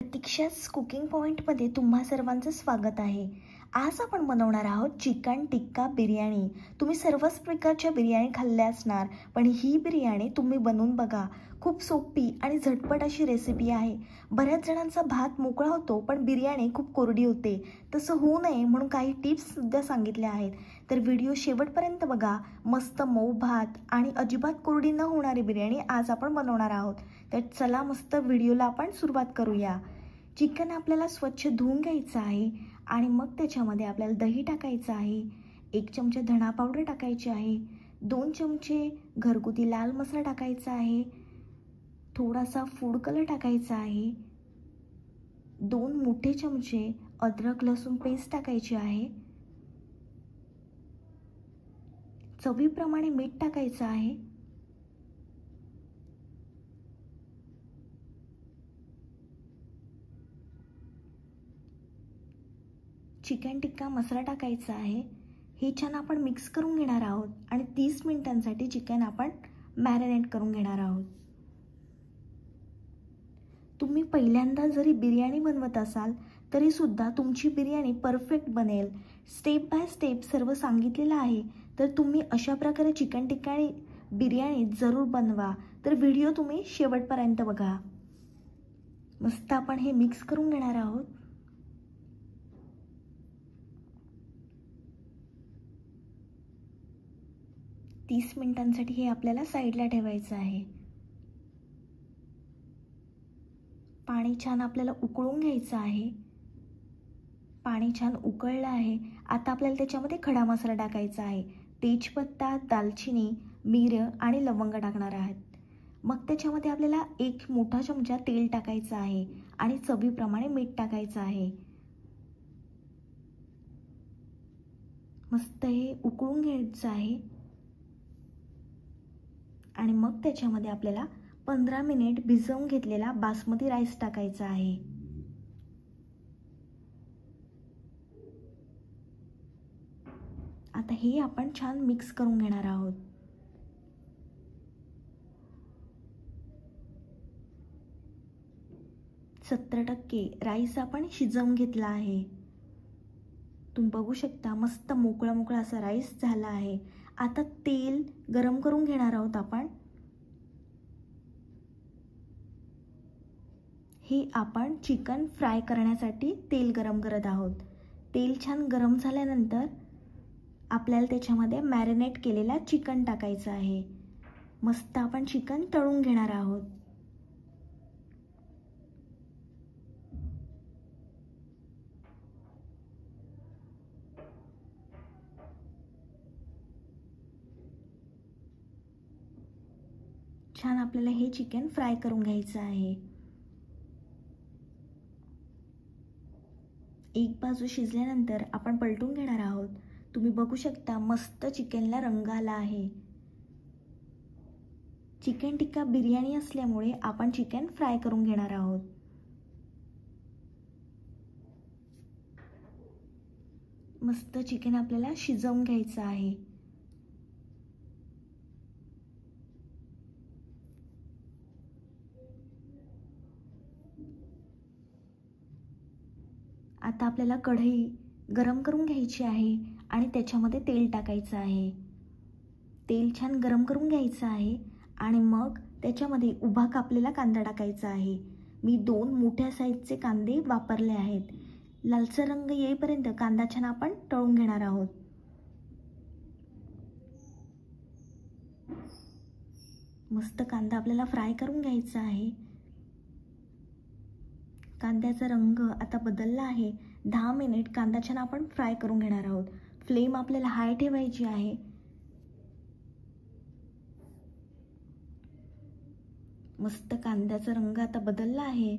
प्रतीक्षा's cooking पॉइंटमध्ये तुम्हा सर्वांचं स्वागत आहे. आज आपण बनवणार आहोत चिकन टिक्का बिर्याणी. तुम्ही सर्वच प्रकारच्या बिर्याणी खाल्ल्या असणार, पण ही बिर्याणी तुम्ही बनवून बघा. खूप सोपी आणि झटपट अशी रेसिपी आहे. बऱ्याच जणांचा भात मोकळा होतो, पण बिर्याणी खूप कोरडी होते. तसं होऊ नये म्हणून काही टिप्ससुद्धा सांगितल्या आहेत. तर व्हिडिओ शेवटपर्यंत बघा. मस्त मऊ भात आणि अजिबात कोरडी न होणारी बिर्याणी आज आपण बनवणार आहोत. तर चला मस्त व्हिडिओला आपण सुरुवात करूया. चिकन आपल्याला स्वच्छ धुवून घ्यायचं आहे आणि मग त्याच्यामध्ये आपल्याला दही टाकायचं आहे. 1 चमचा धणा पावडर टाकायची आहे. 2 चमचे घरगुती लाल मसाला टाकायचा आहे. थोडासा फूड कलर टाकायचा आहे. 2 मोठे चमचे अद्रक लसूण पेस्ट टाकायची आहे. चवीप्रमाणे मीठ टाकायचं आहे. चिकन टिक्का मसाला टाकायचा आहे. हे छान आपण मिक्स करून घेणार आहोत आणि 30 मिनिटांसाठी चिकन आपण मॅरिनेट करून घेणार आहोत. तुम्ही पहिल्यांदा जरी बिर्याणी बनवत असाल तरी सुद्धा तुमची बिर्याणी परफेक्ट बनेल. स्टेप बाय स्टेप सर्व सांगितलेलं आहे. तर तुम्ही अशा प्रकारे चिकन टिक्का बिर्याणी जरूर बनवा. तर व्हिडिओ तुम्ही शेवटपर्यंत बघा. मस्त आपण हे मिक्स करून घेणार आहोत. तीस मिनिटांसाठी हे आपल्याला साईडला ठेवायचं आहे. पाणी छान आपल्याला उकळून घ्यायचं आहे. पाणी छान उकळलं आहे. आता आपल्याला त्याच्यामध्ये खडा मसाला टाकायचा आहे. तेजपत्ता, दालचिनी, मिरं आणि लवंग टाकणार आहेत. मग त्याच्यामध्ये आपल्याला 1 मोठा चमचा तेल टाकायचं आहे आणि चवीप्रमाणे मीठ टाकायचं आहे. मस्त हे उकळून घ्यायचं आहे आणि मग त्याच्यामध्ये आपल्याला 15 मिनिट भिजवून घेतलेला बासमती राईस टाकायचा आहे. आता हे आपण छान मिक्स करून घेणार आहोत. सत्तर 70% राईस आपण शिजवून घेतला आहे. तुम्ही बघू शकता मस्त मोकळा मोकळा असा राईस झाला आहे. आता तेल गरम करून घेणार आहोत आपण. हे आपण चिकन फ्राय करण्यासाठी तेल गरम करत आहोत. तेल छान गरम झाल्यानंतर आपल्याला त्याच्यामध्ये मॅरिनेट केलेला चिकन टाकायचं आहे. मस्त आपण चिकन तळून घेणार आहोत. छान आपल्याला हे चिकन फ्राय करून घ्यायचं आहे. एक बाजू शिजल्यानंतर आपण पलटून घेणार आहोत. तुम्ही बघू शकता मस्त चिकनला रंग आला आहे. चिकन टिक्का बिर्याणी असल्यामुळे आपण चिकन फ्राय करून घेणार आहोत. मस्त चिकन आपल्याला शिजवून घ्यायचं आहे. आता आपल्याला कढई गरम करून घ्यायची आहे आणि त्याच्यामध्ये तेल टाकायचं आहे. तेल छान गरम करून घ्यायचं आहे आणि मग त्याच्यामध्ये उभा कापलेला कांदा टाकायचा आहे. मी 2 मोठ्या साईजचे कांदे वापरले आहेत. लालसर रंग येईपर्यंत कांदा छान आपण तळून घेणार आहोत. मस्त कांदा आपल्याला फ्राय करून घ्यायचा आहे. कांद्याचा रंग आता बदलला आहे. 10 मिनिट कांदा छान आपण फ्राय करून घेणार आहोत. फ्लेम आपल्याला हाय ठेवायची आहे. मस्त कांद्याचा रंग आता बदलला आहे.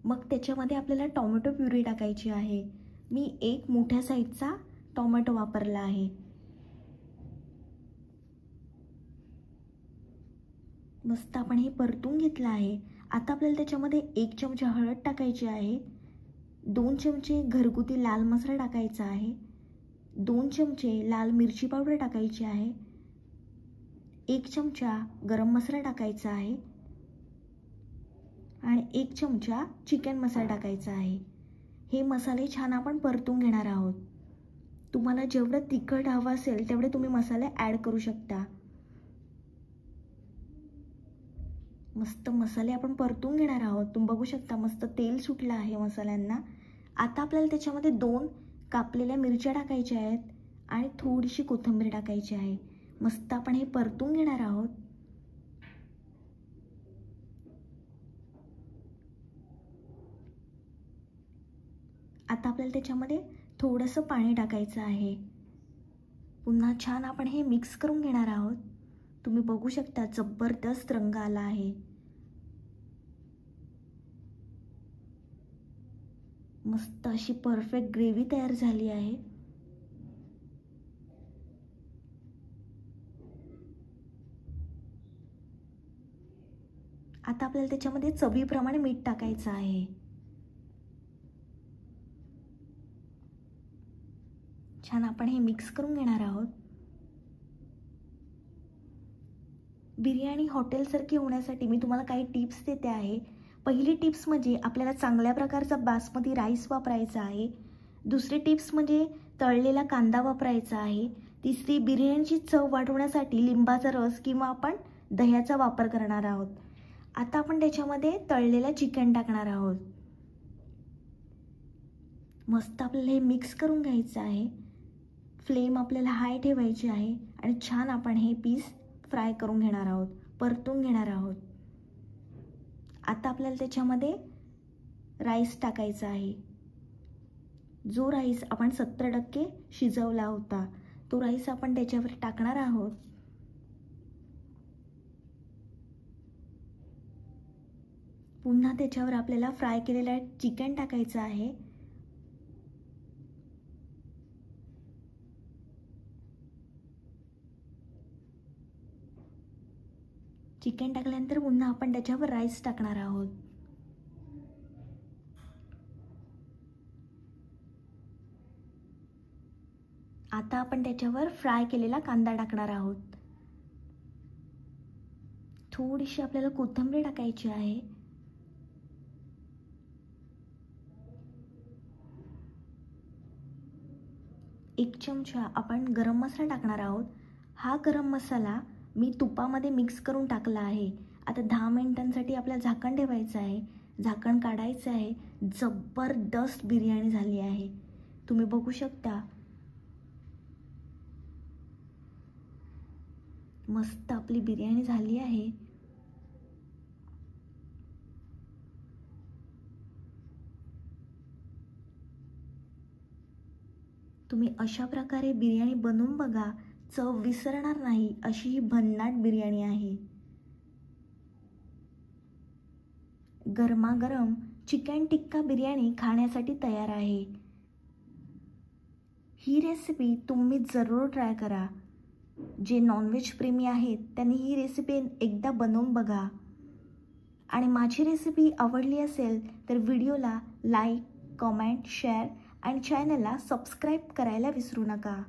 मग त्याच्यामध्ये आपल्याला टोमॅटो प्युरी टाकायची आहे. मी 1 मोठ्या साईजचा टोमॅटो वापरला आहे. मस्त आपण हे परतून घेतलं आहे. आता आपल्याला त्याच्यामध्ये 1 चमचा हळद टाकायची आहे. 2 चमचे घरगुती लाल मसाला टाकायचा आहे. 2 चमचे लाल मिरची पावडर टाकायची आहे. 1 चमचा गरम मसाला टाकायचा आहे आणि 1 चमचा चिकन मसाला टाकायचा आहे. हे मसाले छान आपण परतून घेणार आहोत. तुम्हाला जेवढं तिखट हवं असेल तेवढे तुम्ही मसाले ॲड करू शकता. मस्त मसाले आपण परतून घेणार आहोत. तुम्ही बघू शकता मस्त तेल सुटलं आहे मसाल्यांना. आता आपल्याला त्याच्यामध्ये 2 कापलेल्या मिरच्या टाकायच्या आहेत आणि थोडीशी कोथिंबीर टाकायची आहे. मस्त आपण हे परतून घेणार आहोत. आता आपल्याला त्याच्यामध्ये थोडंसं पाणी टाकायचं आहे. पुन्हा छान आपण हे मिक्स करून घेणार आहोत. तुम्ही बघू शकता जबरदस्त रंग आला आहे. मस्त अशी परफेक्ट ग्रेव्ही तयार झाली आहे. आता आपल्याला त्याच्यामध्ये चवीप्रमाणे मीठ टाकायचं आहे. छान आपण हे मिक्स करून घेणार आहोत. बिर्याणी हॉटेलसारखी होण्यासाठी मी तुम्हाला काही टिप्स देते आहे. पहिली टिप्स म्हणजे आपल्याला चांगल्या प्रकारचा बासमती राईस वापरायचा आहे. दुसरी टिप्स म्हणजे तळलेला कांदा वापरायचा आहे. तिसरी बिर्याणीची चव वाढवण्यासाठी लिंबाचा रस किंवा आपण दह्याचा वापर करणार आहोत. आता आपण त्याच्यामध्ये तळलेलं चिकन टाकणार आहोत. मस्त आपल्याला हे मिक्स करून घ्यायचं आहे. फ्लेम आपल्याला हाय ठेवायची आहे आणि छान आपण हे पीस फ्राय करून घेणार आहोत, परतून घेणार आहोत. आता आपल्याला त्याच्यामध्ये राईस टाकायचा आहे. जो राईस आपण 70% शिजवला होता तो राईस आपण त्याच्यावर टाकणार आहोत. पुन्हा त्याच्यावर आपल्याला फ्राय केलेला चिकन टाकायचं आहे. चिकन टाकल्यानंतर पुन्हा आपण त्याच्यावर राईस टाकणार आहोत. आता आपण त्याच्यावर फ्राय केलेला कांदा टाकणार आहोत. थोडीशी आपल्याला कोथिंबीर टाकायची आहे. एक चमचा आपण गरम मसाला टाकणार आहोत. हा गरम मसाला मी तुपामध्ये मिक्स करून टाकला आहे. आता 10 मिनिटांसाठी आपल्याला झाकण ठेवायचं आहे. झाकण काढायचं आहे. जबरदस्त बिर्याणी झाली आहे. तुम्ही बघू शकता मस्त आपली बिर्याणी झाली आहे. तुम्ही अशा प्रकारे बिर्याणी बनवून बघा. चव विसरणार नाही अशी ही भन्नाट बिर्याणी आहे. गरमागरम चिकन टिक्का बिर्याणी खाण्यासाठी तयार आहे. ही रेसिपी तुम्ही जरूर ट्राय करा. जे नॉनव्हेज प्रेमी आहेत त्यांनी ही रेसिपी एकदा बनवून बघा. आणि माझी रेसिपी आवडली असेल तर व्हिडिओला लाईक, कमेंट, शेअर आणि चॅनलला सबस्क्राईब करायला विसरू नका.